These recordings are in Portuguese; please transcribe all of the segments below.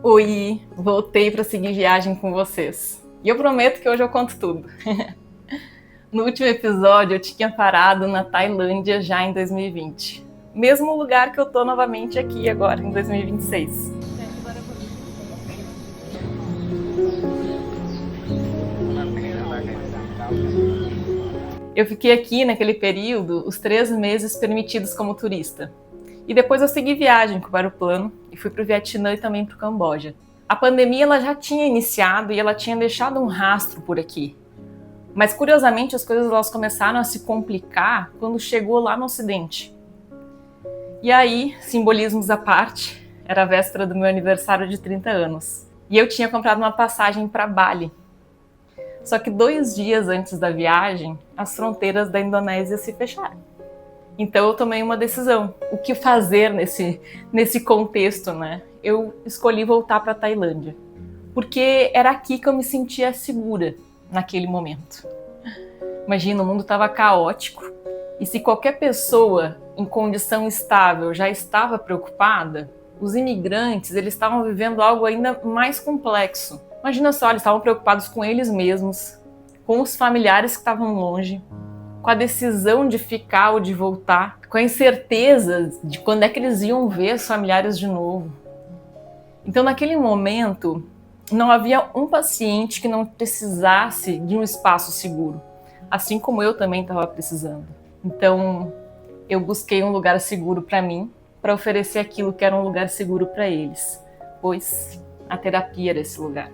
Oi, voltei para seguir viagem com vocês. E eu prometo que hoje eu conto tudo. No último episódio eu tinha parado na Tailândia já em 2020. Mesmo lugar que eu tô novamente aqui agora em 2026. Eu fiquei aqui naquele período os 3 meses permitidos como turista. E depois eu segui viagem com o aeroplano e fui para o Vietnã e também para o Camboja. A pandemia ela já tinha iniciado e ela tinha deixado um rastro por aqui. Mas curiosamente as coisas elas começaram a se complicar quando chegou lá no Ocidente. E aí, simbolismos à parte, era a véspera do meu aniversário de 30 anos. E eu tinha comprado uma passagem para Bali. Só que 2 dias antes da viagem, as fronteiras da Indonésia se fecharam. Então eu tomei uma decisão. O que fazer nesse contexto, né? Eu escolhi voltar para a Tailândia. Porque era aqui que eu me sentia segura naquele momento. Imagina, o mundo estava caótico. E se qualquer pessoa em condição estável já estava preocupada, os imigrantes eles estavam vivendo algo ainda mais complexo. Imagina só, eles estavam preocupados com eles mesmos, com os familiares que estavam longe, com a decisão de ficar ou de voltar, com a incerteza de quando é que eles iam ver os familiares de novo. Então, naquele momento, não havia um paciente que não precisasse de um espaço seguro, assim como eu também estava precisando. Então, eu busquei um lugar seguro para mim, para oferecer aquilo que era um lugar seguro para eles, pois a terapia era esse lugar.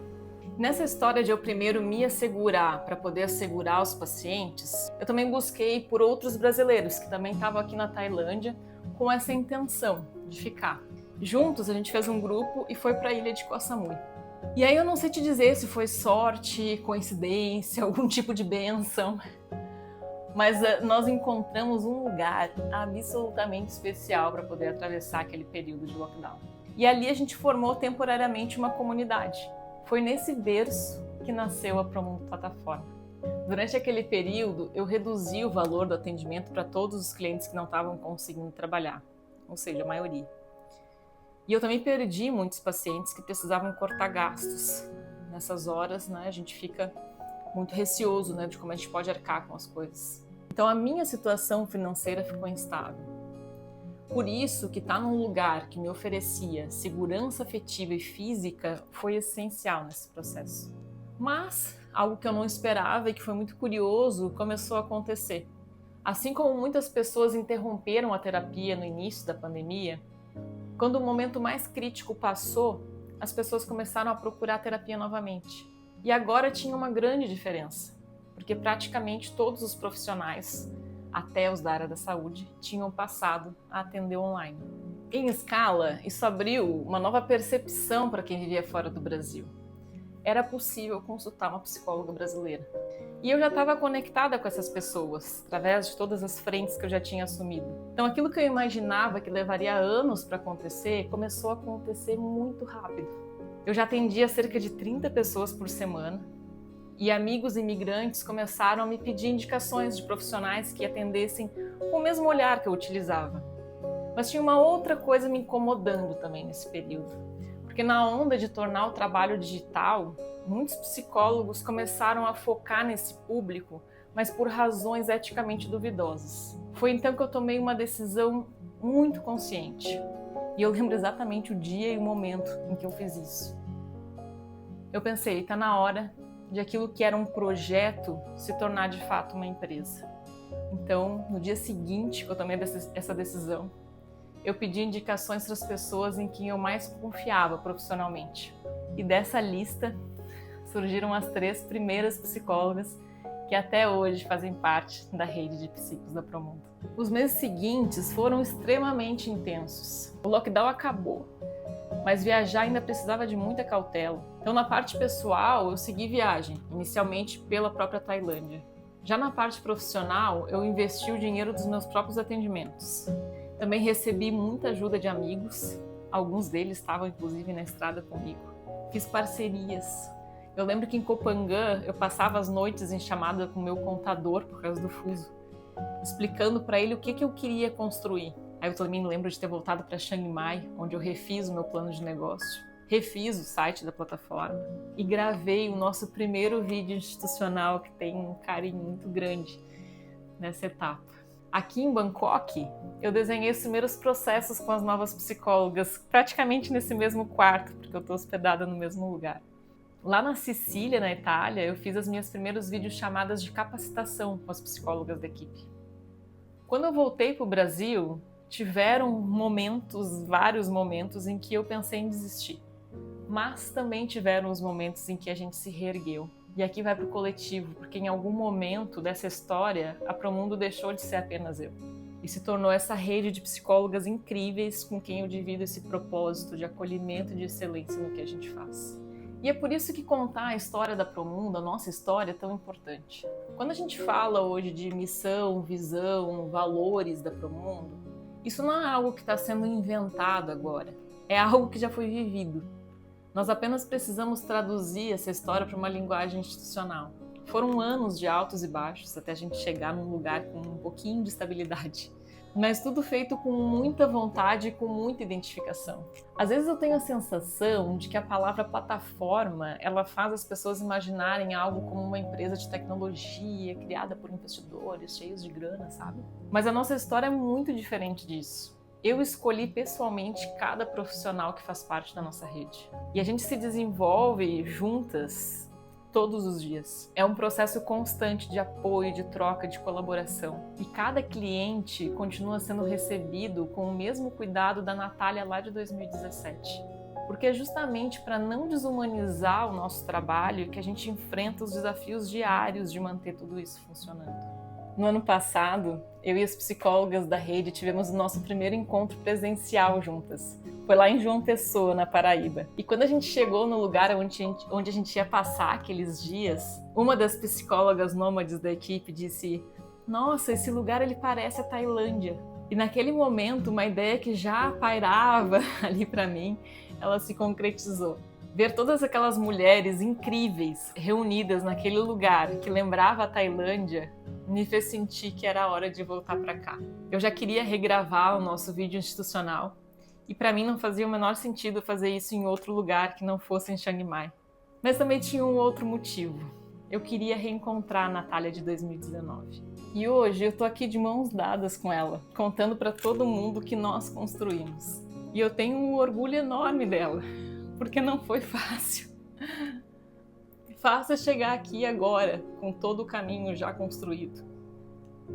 Nessa história de eu primeiro me assegurar para poder assegurar os pacientes, eu também busquei por outros brasileiros que também estavam aqui na Tailândia com essa intenção de ficar. Juntos a gente fez um grupo e foi para a ilha de Koh Samui. E aí eu não sei te dizer se foi sorte, coincidência, algum tipo de bênção, mas nós encontramos um lugar absolutamente especial para poder atravessar aquele período de lockdown. E ali a gente formou temporariamente uma comunidade. Foi nesse berço que nasceu a Promundo Plataforma. Durante aquele período, eu reduzi o valor do atendimento para todos os clientes que não estavam conseguindo trabalhar, ou seja, a maioria. E eu também perdi muitos pacientes que precisavam cortar gastos. Nessas horas, né, a gente fica muito receoso, né, de como a gente pode arcar com as coisas. Então a minha situação financeira ficou instável. Por isso que estar num lugar que me oferecia segurança afetiva e física foi essencial nesse processo. Mas algo que eu não esperava e que foi muito curioso começou a acontecer. Assim como muitas pessoas interromperam a terapia no início da pandemia, quando o momento mais crítico passou, as pessoas começaram a procurar terapia novamente. E agora tinha uma grande diferença, porque praticamente todos os profissionais, até os da área da saúde, tinham passado a atender online. Em escala, isso abriu uma nova percepção para quem vivia fora do Brasil. Era possível consultar uma psicóloga brasileira. E eu já estava conectada com essas pessoas, através de todas as frentes que eu já tinha assumido. Então aquilo que eu imaginava que levaria anos para acontecer, começou a acontecer muito rápido. Eu já atendia cerca de 30 pessoas por semana, e amigos imigrantes começaram a me pedir indicações de profissionais que atendessem com o mesmo olhar que eu utilizava. Mas tinha uma outra coisa me incomodando também nesse período. Porque na onda de tornar o trabalho digital, muitos psicólogos começaram a focar nesse público, mas por razões eticamente duvidosas. Foi então que eu tomei uma decisão muito consciente. E eu lembro exatamente o dia e o momento em que eu fiz isso. Eu pensei, está na hora de aquilo que era um projeto se tornar de fato uma empresa. Então, no dia seguinte que eu tomei essa decisão, eu pedi indicações para as pessoas em quem eu mais confiava profissionalmente. E dessa lista surgiram as 3 primeiras psicólogas que até hoje fazem parte da rede de psicos da Promundo. Os meses seguintes foram extremamente intensos. O lockdown acabou, mas viajar ainda precisava de muita cautela. Então, na parte pessoal, eu segui viagem, inicialmente pela própria Tailândia. Já na parte profissional, eu investi o dinheiro dos meus próprios atendimentos. Também recebi muita ajuda de amigos, alguns deles estavam inclusive na estrada comigo. Fiz parcerias. Eu lembro que em Koh Phangan eu passava as noites em chamada com o meu contador por causa do fuso, explicando para ele o que eu queria construir. Aí eu também lembro de ter voltado para Chiang Mai, onde eu refiz o meu plano de negócio. refiz o site da plataforma e gravei o nosso primeiro vídeo institucional, que tem um carinho muito grande nessa etapa. Aqui em Bangkok, eu desenhei os primeiros processos com as novas psicólogas, praticamente nesse mesmo quarto, porque eu estou hospedada no mesmo lugar. Lá na Sicília, na Itália, eu fiz as minhas primeiras videochamadas de capacitação com as psicólogas da equipe. Quando eu voltei para o Brasil, tiveram vários momentos em que eu pensei em desistir. Mas também tiveram os momentos em que a gente se reergueu. E aqui vai para o coletivo, porque em algum momento dessa história, a Promundo deixou de ser apenas eu. E se tornou essa rede de psicólogas incríveis com quem eu divido esse propósito de acolhimento e de excelência no que a gente faz. E é por isso que contar a história da Promundo, a nossa história, é tão importante. Quando a gente fala hoje de missão, visão, valores da Promundo, isso não é algo que está sendo inventado agora. É algo que já foi vivido. Nós apenas precisamos traduzir essa história para uma linguagem institucional. Foram anos de altos e baixos até a gente chegar num lugar com um pouquinho de estabilidade. Mas tudo feito com muita vontade e com muita identificação. Às vezes eu tenho a sensação de que a palavra plataforma, ela faz as pessoas imaginarem algo como uma empresa de tecnologia criada por investidores cheios de grana, sabe? Mas a nossa história é muito diferente disso. Eu escolhi pessoalmente cada profissional que faz parte da nossa rede. E a gente se desenvolve juntas todos os dias. É um processo constante de apoio, de troca, de colaboração. E cada cliente continua sendo recebido com o mesmo cuidado da Natália lá de 2017. Porque é justamente para não desumanizar o nosso trabalho que a gente enfrenta os desafios diários de manter tudo isso funcionando. No ano passado, eu e as psicólogas da rede tivemos o nosso primeiro encontro presencial juntas. Foi lá em João Pessoa, na Paraíba. E quando a gente chegou no lugar onde a gente ia passar aqueles dias, uma das psicólogas nômades da equipe disse: "Nossa, esse lugar ele parece a Tailândia." E naquele momento, uma ideia que já pairava ali para mim, ela se concretizou. Ver todas aquelas mulheres incríveis reunidas naquele lugar que lembrava a Tailândia me fez sentir que era hora de voltar para cá. Eu já queria regravar o nosso vídeo institucional e para mim não fazia o menor sentido fazer isso em outro lugar que não fosse em Chiang Mai. Mas também tinha um outro motivo. Eu queria reencontrar a Natália de 2019. E hoje eu tô aqui de mãos dadas com ela, contando para todo mundo que nós construímos. E eu tenho um orgulho enorme dela, porque não foi fácil. Fácil é chegar aqui agora, com todo o caminho já construído.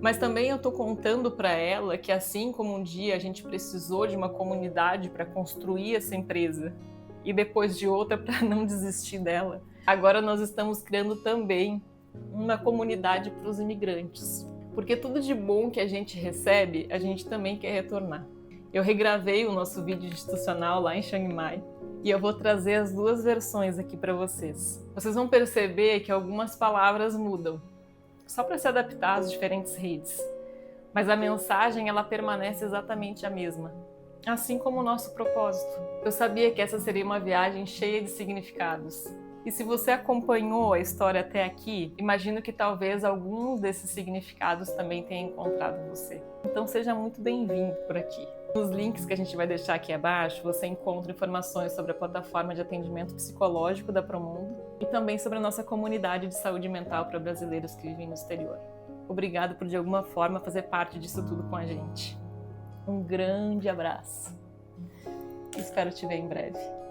Mas também eu tô contando para ela que assim como um dia a gente precisou de uma comunidade para construir essa empresa, e depois de outra para não desistir dela, agora nós estamos criando também uma comunidade para os imigrantes. Porque tudo de bom que a gente recebe, a gente também quer retornar. Eu regravei o nosso vídeo institucional lá em Chiang Mai e eu vou trazer as duas versões aqui para vocês. Vocês vão perceber que algumas palavras mudam, só para se adaptar às diferentes redes. Mas a mensagem ela permanece exatamente a mesma, assim como o nosso propósito. Eu sabia que essa seria uma viagem cheia de significados. E se você acompanhou a história até aqui, imagino que talvez alguns desses significados também tenham encontrado você. Então seja muito bem-vindo por aqui. Nos links que a gente vai deixar aqui abaixo, você encontra informações sobre a plataforma de atendimento psicológico da Promundo e também sobre a nossa comunidade de saúde mental para brasileiros que vivem no exterior. Obrigado por, de alguma forma, fazer parte disso tudo com a gente. Um grande abraço. Espero te ver em breve.